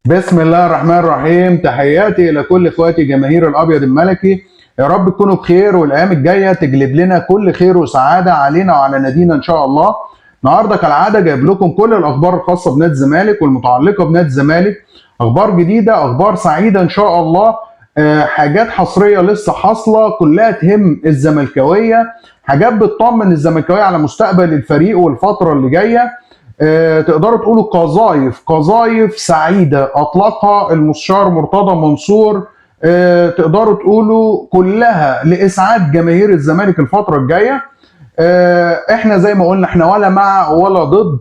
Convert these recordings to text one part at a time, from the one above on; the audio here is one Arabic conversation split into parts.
بسم الله الرحمن الرحيم. تحياتي الى كل اخواتي جماهير الابيض الملكي. يا رب تكونوا بخير والايام الجايه تجلب لنا كل خير وسعاده علينا وعلى نادينا ان شاء الله. النهارده كالعاده جايب لكم كل الاخبار الخاصه بنادي الزمالك والمتعلقه بنادي الزمالك، اخبار جديده، اخبار سعيده ان شاء الله. حاجات حصريه لسه حاصله كلها تهم الزملكاويه، حاجات بتطمن الزملكاويه على مستقبل الفريق والفتره اللي جايه. تقدروا تقولوا قذايف سعيده اطلقها المستشار مرتضى منصور. تقدروا تقولوا كلها لاسعاد جماهير الزمالك الفتره الجايه. احنا زي ما قلنا احنا ولا مع ولا ضد.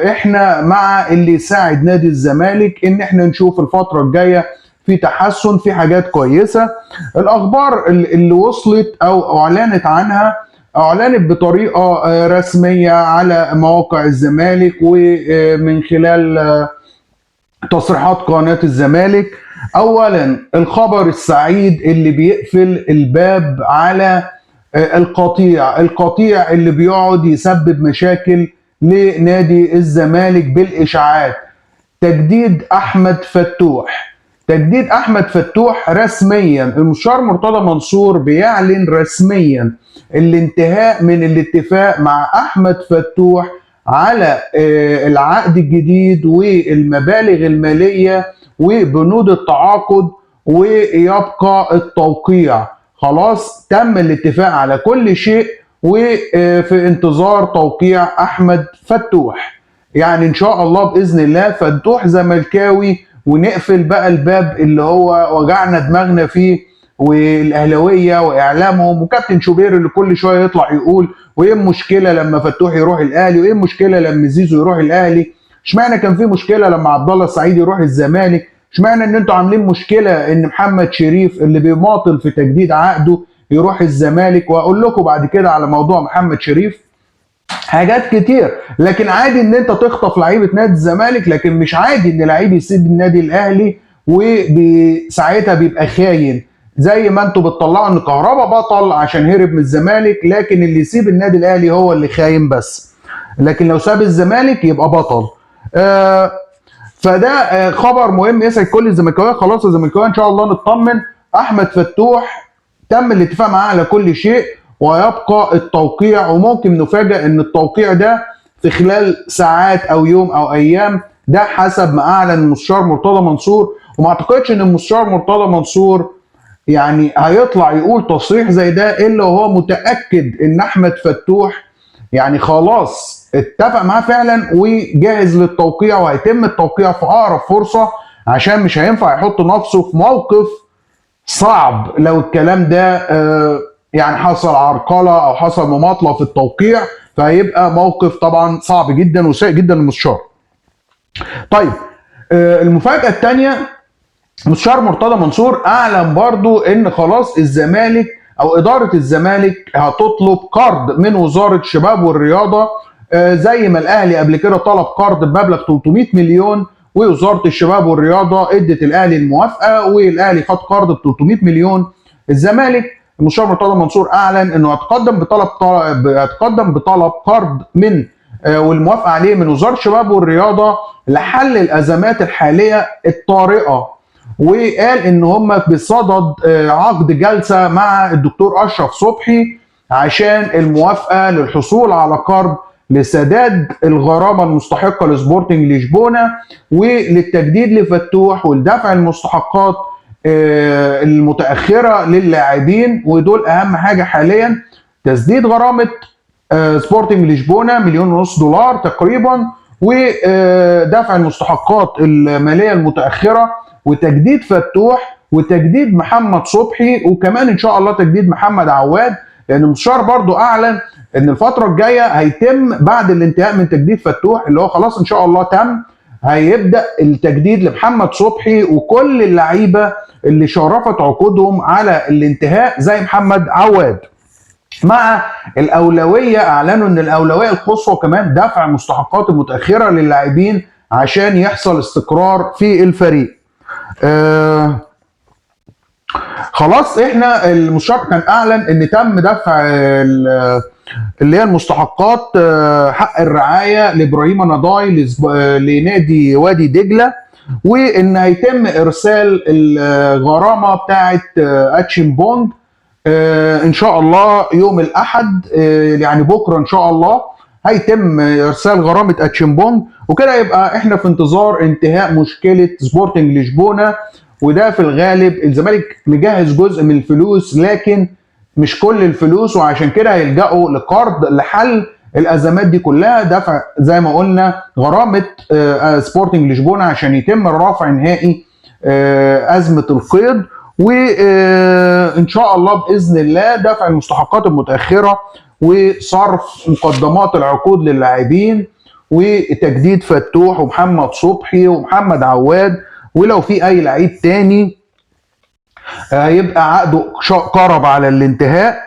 احنا مع اللي يساعد نادي الزمالك ان احنا نشوف الفتره الجايه في تحسن، في حاجات كويسه. الاخبار اللي وصلت او اعلنت عنها، اعلنت بطريقه رسميه على مواقع الزمالك ومن خلال تصريحات قناه الزمالك. اولا الخبر السعيد اللي بيقفل الباب على القطيع اللي بيقعد يسبب مشاكل لنادي الزمالك بالاشاعات. تجديد احمد فتوح رسميا. المستشار مرتضى منصور بيعلن رسميا الانتهاء من الاتفاق مع احمد فتوح على العقد الجديد والمبالغ الماليه وبنود التعاقد، ويبقى التوقيع. خلاص تم الاتفاق على كل شيء وفي انتظار توقيع احمد فتوح. يعني ان شاء الله باذن الله فتوح زملكاوي، ونقفل بقى الباب اللي هو وجعنا دماغنا فيه، والاهلاويه واعلامهم وكابتن شوبير اللي كل شويه يطلع يقول وايه المشكله لما فتوح يروح الاهلي، وايه المشكله لما زيزو يروح الاهلي. اشمعنى كان في مشكله لما عبد الله السعيد يروح الزمالك؟ اشمعنى ان انتوا عاملين مشكله ان محمد شريف اللي بيماطل في تجديد عقده يروح الزمالك؟ واقول لكم بعد كده على موضوع محمد شريف حاجات كتير. لكن عادي ان انت تخطف لعيبه نادي الزمالك، لكن مش عادي ان لعيب يسيب النادي الاهلي وساعتها بيبقى خاين. زي ما انتوا بتطلعوا ان كهربا بطل عشان هرب من الزمالك، لكن اللي يسيب النادي الاهلي هو اللي خاين بس، لكن لو ساب الزمالك يبقى بطل. فده خبر مهم يسعد كل الزملكاويه. خلاص الزملكاويه ان شاء الله نطمن. احمد فتوح تم الاتفاق معاه على كل شيء ويبقى التوقيع، وممكن نفاجئ ان التوقيع ده في خلال ساعات او يوم او ايام. ده حسب ما اعلن المستشار مرتضى منصور، وما اعتقدش ان المستشار مرتضى منصور يعني هيطلع يقول تصريح زي ده الا وهو متاكد ان احمد فتوح يعني خلاص اتفق معاه فعلا وجاهز للتوقيع، وهيتم التوقيع في اقرب فرصه، عشان مش هينفع يحط نفسه في موقف صعب لو الكلام ده يعني حصل عرقله او حصل مماطله في التوقيع، فهيبقى موقف طبعا صعب جدا وسيء جدا للمستشار. طيب المفاجاه الثانيه، المستشار مرتضى منصور اعلن برضو ان خلاص الزمالك او اداره الزمالك هتطلب قرض من وزاره الشباب والرياضه، زي ما الاهلي قبل كده طلب قرض بمبلغ 300 مليون، ووزاره الشباب والرياضه ادت الاهلي الموافقه والاهلي خد قرض ب 300 مليون. الزمالك المستشار مرتضى منصور اعلن انه هيتقدم بطلب قرض من والموافقه عليه من وزاره الشباب والرياضه لحل الازمات الحاليه الطارئه، وقال ان هم بصدد عقد جلسه مع الدكتور اشرف صبحي عشان الموافقه للحصول على قرض لسداد الغرامه المستحقه لسبورتنج لشبونه وللتجديد لفتوح ولدفع المستحقات المتاخره للاعبين، ودول اهم حاجه حاليا. تسديد غرامه سبورتنج لشبونه $1.5 مليون تقريبا، ودفع المستحقات الماليه المتاخره، وتجديد فتوح، وتجديد محمد صبحي، وكمان ان شاء الله تجديد محمد عواد. لان المستشار برضو اعلن ان الفتره الجايه هيتم بعد الانتهاء من تجديد فتوح اللي هو خلاص ان شاء الله تم، هيبدا التجديد لمحمد صبحي وكل اللعيبه اللي شرفت عقودهم على الانتهاء زي محمد عواد. مع الاولويه اعلنوا ان الاولويه القصوى كمان دفع المستحقات المتاخره للاعبين عشان يحصل استقرار في الفريق. خلاص احنا المستشار كان اعلن ان تم دفع اللي هي المستحقات حق الرعايه لابراهيم نضاي لنادي وادي دجله وان هيتم ارسال الغرامه بتاعه اتشيمبونج ان شاء الله يوم الاحد، يعني بكره ان شاء الله هيتم ارسال غرامه اتشيمبونج، وكده يبقى احنا في انتظار انتهاء مشكله سبورتنج لشبونه. وده في الغالب الزمالك مجهز جزء من الفلوس لكن مش كل الفلوس، وعشان كده هيلجأوا لقرض لحل الازمات دي كلها، دفع زي ما قلنا غرامه سبورتنج لشبونه عشان يتم رفع نهائي ازمه القيد، وان شاء الله باذن الله دفع المستحقات المتاخره وصرف مقدمات العقود للاعبين وتجديد فتوح ومحمد صبحي ومحمد عواد، ولو في اي لعيب تاني هيبقى عقده قرب على الانتهاء.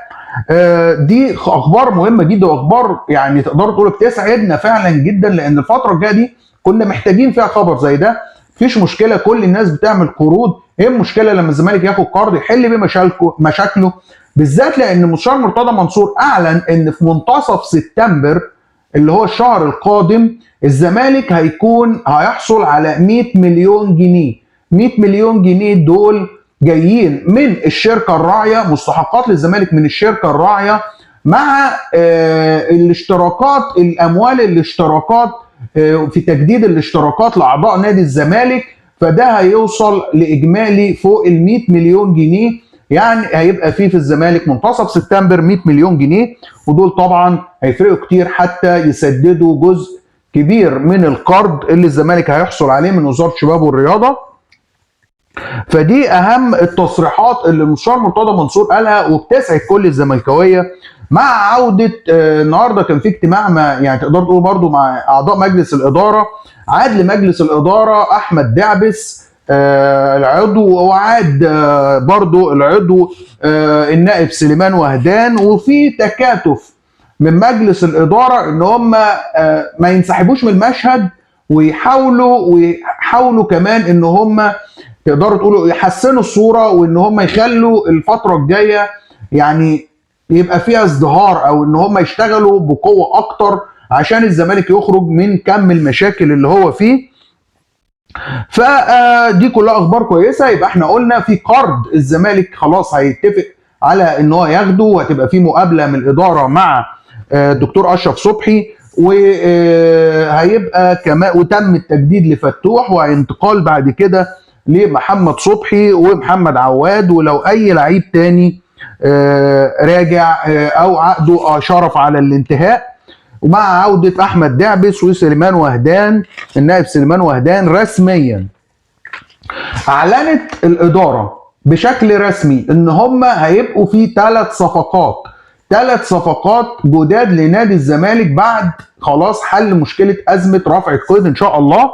دي اخبار مهمه جدا، واخبار يعني تقدروا تقولوا بتسعدنا فعلا جدا، لان الفتره الجايه دي كنا محتاجين فيها خبر زي ده. مفيش مشكله، كل الناس بتعمل قروض، ايه المشكله لما الزمالك ياخد قرض يحل بيه مشاكله، بالذات لان المستشار مرتضى منصور اعلن ان في منتصف سبتمبر اللي هو الشهر القادم الزمالك هيحصل على 100 مليون جنيه. 100 مليون جنيه دول جايين من الشركه الراعيه، مستحقات للزمالك من الشركه الراعيه، مع الاشتراكات، الاموال الاشتراكات في تجديد الاشتراكات لاعضاء نادي الزمالك، فده هيوصل لاجمالي فوق ال 100 مليون جنيه. يعني هيبقى في الزمالك منتصف سبتمبر 100 مليون جنيه، ودول طبعا هيفرقوا كتير حتى يسددوا جزء كبير من القرض اللي الزمالك هيحصل عليه من وزاره الشباب والرياضه. فدي اهم التصريحات اللي المستشار مرتضى منصور قالها وبتسعد كل الزملكاويه. مع عوده النهارده كان في اجتماع يعني تقدر تقول برضو مع اعضاء مجلس الاداره، عاد لمجلس الاداره احمد دعبس العضو، وعاد برضو العضو النائب سليمان وهدان، وفي تكاتف من مجلس الاداره ان هم ما ينسحبوش من المشهد، ويحاولوا كمان ان هم تقدروا تقولوا يحسنوا الصوره، وان هم يخلوا الفتره الجايه يعني يبقى فيها ازدهار، او ان هم يشتغلوا بقوه اكتر عشان الزمالك يخرج من كم المشاكل اللي هو فيه. فدي كلها اخبار كويسه. يبقى احنا قلنا في قرض الزمالك خلاص هيتفق على ان هو ياخده، وهتبقى في مقابله من الاداره مع الدكتور اشرف صبحي، وهيبقى كمان وتم التجديد لفتوح، وانتقال بعد كده لمحمد صبحي ومحمد عواد، ولو اي لعيب تاني راجع او عقده شرف على الانتهاء، ومع عودة احمد دعبس وسليمان وهدان النائب سليمان وهدان. رسميا اعلنت الادارة بشكل رسمي ان هم هيبقوا في 3 صفقات جداد لنادي الزمالك بعد خلاص حل مشكلة أزمة رفع القيد إن شاء الله.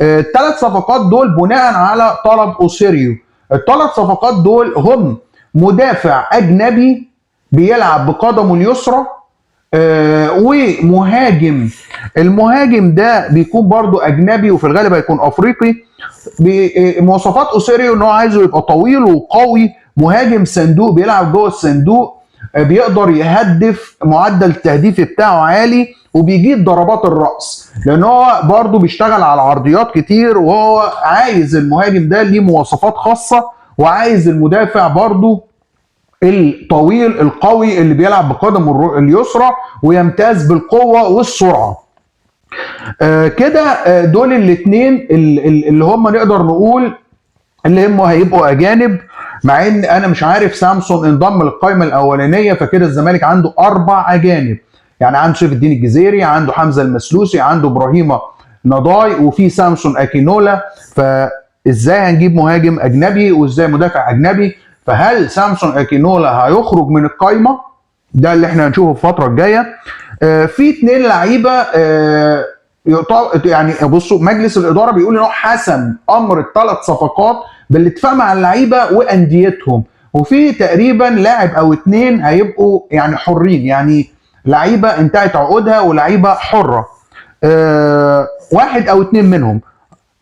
ال3 صفقات دول بناء على طلب أوسيريو. ال3 صفقات دول هم مدافع أجنبي بيلعب بقدمه اليسرى، ومهاجم. المهاجم ده بيكون برضو أجنبي وفي الغالب هيكون أفريقي. بمواصفات أوسيريو إن هو عايزه يبقى طويل وقوي، مهاجم صندوق بيلعب جوه الصندوق، بيقدر يهدف، معدل التهديف بتاعه عالي، وبيجيب ضربات الرأس، لان هو برضه بيشتغل على عرضيات كتير، وهو عايز المهاجم ده ليه مواصفات خاصة، وعايز المدافع برضه الطويل القوي اللي بيلعب بقدمه اليسرى ويمتاز بالقوة والسرعة. كده دول الاثنين اللي هم نقدر نقول اللي هم هيبقوا اجانب، مع ان انا مش عارف سامسون انضم للقائمه الاولانيه، فكده الزمالك عنده 4 اجانب، يعني عنده سيف الدين الجزيري، عنده حمزه المسلوسي، عنده ابراهيم نضاي، وفي سامسون اكينولا. فازاي هنجيب مهاجم اجنبي وازاي مدافع اجنبي؟ فهل سامسون اكينولا هيخرج من القائمه؟ ده اللي احنا هنشوفه في الفتره الجايه. في 2 لعيبه يعني بصوا مجلس الاداره بيقول ان هو حسم امر ال3 صفقات بالاتفاق مع اللعيبه وانديتهم، وفي تقريبا لاعب او 2 هيبقوا يعني حرين، يعني لعيبه انتهت عقودها ولعيبه حره، 1 أو 2 منهم،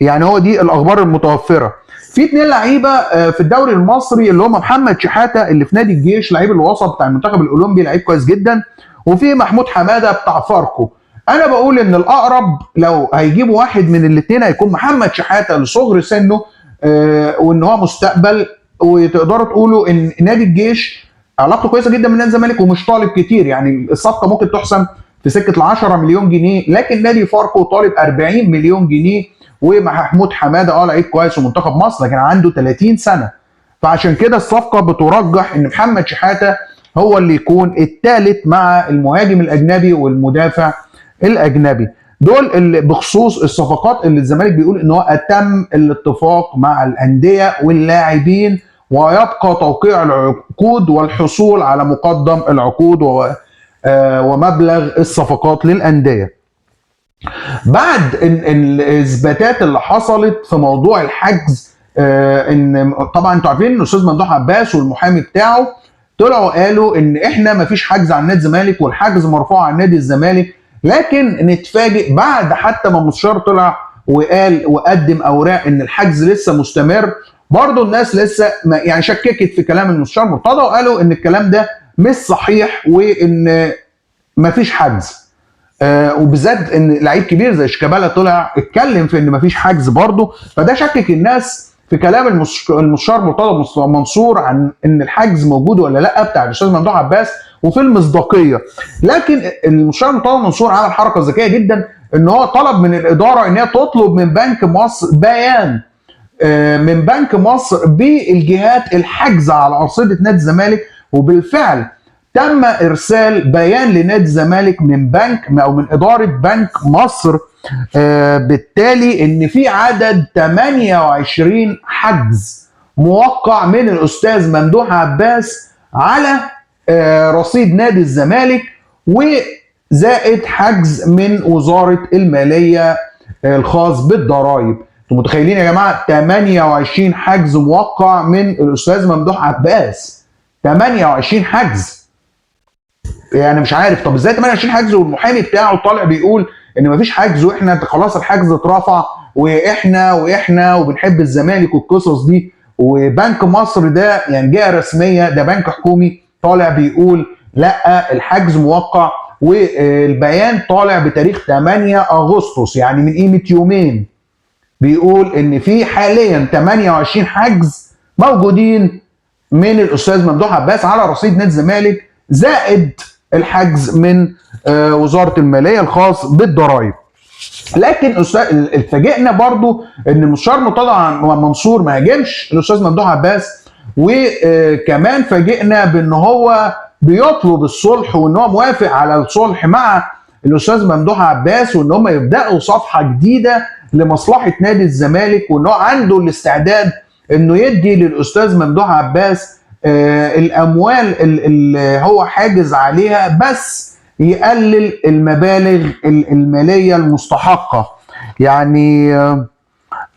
يعني هو دي الاخبار المتوفره. في 2 لعيبه في الدوري المصري اللي هم محمد شحاته اللي في نادي الجيش، لعيب الوسط بتاع المنتخب الاولمبي، لعيب كويس جدا، وفي محمود حماده بتاع فاركو. انا بقول ان الاقرب لو هيجيبوا واحد من الاثنين هيكون محمد شحاته لصغر سنه، وان هو مستقبل، وتقدروا تقولوا ان نادي الجيش علاقته كويسه جدا من نادي الزمالك ومش طالب كتير، يعني الصفقه ممكن تحسم في سكه ال 10 مليون جنيه، لكن نادي فاركو طالب 40 مليون جنيه، ومحمود حماده لعيب كويس ومنتخب مصر لكن عنده 30 سنه. فعشان كده الصفقه بترجح ان محمد شحاته هو اللي يكون الثالث مع المهاجم الاجنبي والمدافع الاجنبي. دول اللي بخصوص الصفقات اللي الزمالك بيقول ان هو اتم الاتفاق مع الانديه واللاعبين، ويبقى توقيع العقود والحصول على مقدم العقود ومبلغ الصفقات للانديه. بعد الاثباتات اللي حصلت في موضوع الحجز، ان طبعا انتوا عارفين ان الاستاذ ممدوح عباس والمحامي بتاعه طلعوا قالوا ان احنا ما فيش حجز على نادي الزمالك والحجز مرفوع عن نادي الزمالك، لكن نتفاجئ بعد حتى ما مستشار طلع وقال وقدم اوراق ان الحجز لسه مستمر، برضه الناس لسه يعني شككت في كلام المستشار مرتضى وقالوا ان الكلام ده مش صحيح وان ما فيش حجز. وبالذات ان لعيب كبير زي شيكابالا طلع اتكلم في ان مفيش حجز برضه، فده شكك الناس في كلام المستشار مرتضى منصور عن ان الحجز موجود ولا لا بتاع الاستاذ ممدوح عباس وفي المصداقيه. لكن المستشار مرتضى منصور عمل حركه ذكيه جدا، ان هو طلب من الاداره ان هي تطلب من بنك مصر بيان من بنك مصر بالجهات الحجز على ارصده نادي الزمالك، وبالفعل تم ارسال بيان لنادي الزمالك من بنك او من اداره بنك مصر، بالتالي ان في عدد 28 حجز موقع من الاستاذ ممدوح عباس على رصيد نادي الزمالك، وزائد حجز من وزاره الماليه الخاص بالضرائب. انتوا متخيلين يا جماعه 28 حجز موقع من الاستاذ ممدوح عباس؟ 28 حجز، يعني مش عارف طب ازاي 28 حجز والمحامي بتاعه طالع بيقول ان مفيش حجز واحنا خلاص الحجز اترفع واحنا وبنحب الزمالك والقصص دي، وبنك مصر ده يعني جهه رسميه، ده بنك حكومي طالع بيقول لا الحجز موقع، والبيان طالع بتاريخ 8 اغسطس يعني من قيمه يومين، بيقول ان في حاليا 28 حجز موجودين من الاستاذ ممدوح عباس على رصيد نادي الزمالك، زائد الحجز من وزاره الماليه الخاص بالضرائب. لكن اتفاجئنا برضو ان المستشار مرتضى منصور ما هاجمش الاستاذ ممدوح عباس، وكمان فاجئنا بان هو بيطلب الصلح وان هو موافق على الصلح مع الاستاذ ممدوح عباس، وان هم يبداوا صفحه جديده لمصلحه نادي الزمالك، وان هو عنده الاستعداد انه يدي للاستاذ ممدوح عباس الاموال اللي هو حاجز عليها، بس يقلل المبالغ الماليه المستحقه. يعني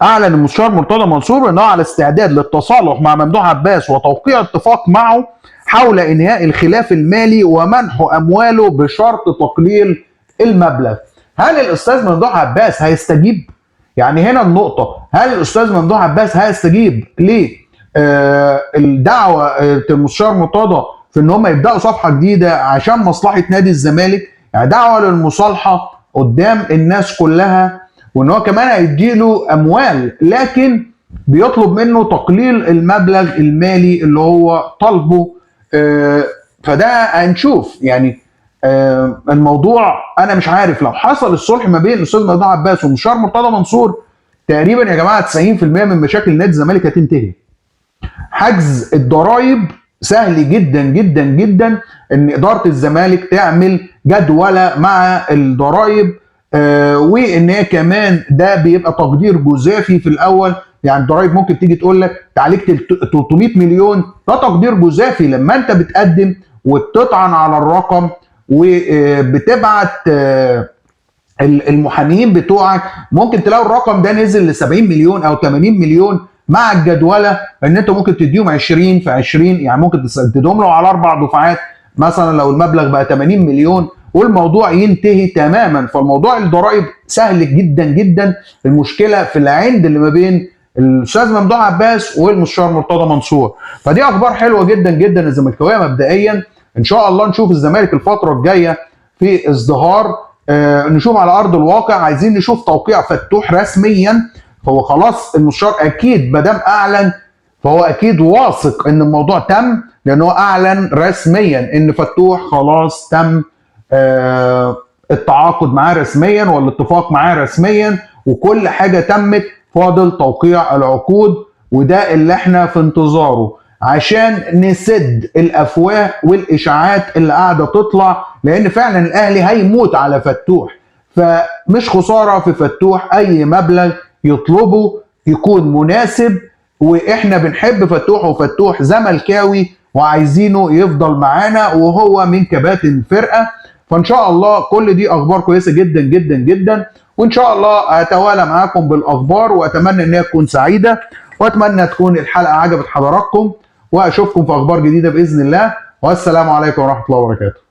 اعلن المستشار مرتضى منصور انه على استعداد للتصالح مع ممدوح عباس وتوقيع اتفاق معه حول انهاء الخلاف المالي ومنح امواله بشرط تقليل المبلغ. هل الاستاذ ممدوح عباس هيستجيب؟ يعني هنا النقطه، هل الاستاذ ممدوح عباس هيستجيب ليه الدعوه المستشار مرتضى في ان هم يبداوا صفحه جديده عشان مصلحه نادي الزمالك، يعني دعوه للمصالحه قدام الناس كلها، وان هو كمان هيديله اموال لكن بيطلب منه تقليل المبلغ المالي اللي هو طالبه. فده هنشوف يعني الموضوع. انا مش عارف لو حصل الصلح ما بين الاستاذ ممدوح عباس والمستشار مرتضى منصور، تقريبا يا جماعه 90% من مشاكل نادي الزمالك هتنتهي. حجز الضرائب سهل جدا جدا جدا ان اداره الزمالك تعمل جدوله مع الضرائب، وان هي كمان ده بيبقى تقدير جزافي في الاول، يعني الضرائب ممكن تيجي تقول لك تعليق 300 مليون، ده تقدير جزافي لما انت بتقدم وبتطعن على الرقم وبتبعت المحامين بتوعك، ممكن تلاقوا الرقم ده نزل ل 70 مليون او 80 مليون مع الجدوله، ان انت ممكن تديهم 20 في 20، يعني ممكن تديهم له على 4 دفعات مثلا لو المبلغ بقى 80 مليون والموضوع ينتهي تماما. فالموضوع الضرائب سهل جدا جدا، المشكله في العند اللي ما بين الاستاذ ممدوح عباس والمستشار مرتضى منصور. فدي اخبار حلوه جدا جدا الزملكاويه. مبدئيا ان شاء الله نشوف الزمالك الفتره الجايه في ازدهار نشوف على ارض الواقع، عايزين نشوف توقيع فتوح رسميا. هو خلاص المستشار اكيد ما دام اعلن فهو اكيد واثق ان الموضوع تم، لان هو اعلن رسميا ان فتوح خلاص تم التعاقد معاه رسميا والاتفاق معاه رسميا وكل حاجه تمت، فاضل توقيع العقود. وده اللي احنا في انتظاره عشان نسد الافواه والاشاعات اللي قاعده تطلع، لان فعلا الاهلي هيموت على فتوح. فمش خساره في فتوح، اي مبلغ يطلبه يكون مناسب، واحنا بنحب فتوح وفتوح زملكاوي وعايزينه يفضل معانا وهو من كباتن الفرقه. فان شاء الله كل دي اخبار كويسه جدا جدا جدا، وان شاء الله هتوالى معاكم بالاخبار، واتمنى انها تكون سعيده، واتمنى تكون الحلقه عجبت حضراتكم، واشوفكم في اخبار جديده باذن الله، والسلام عليكم ورحمه الله وبركاته.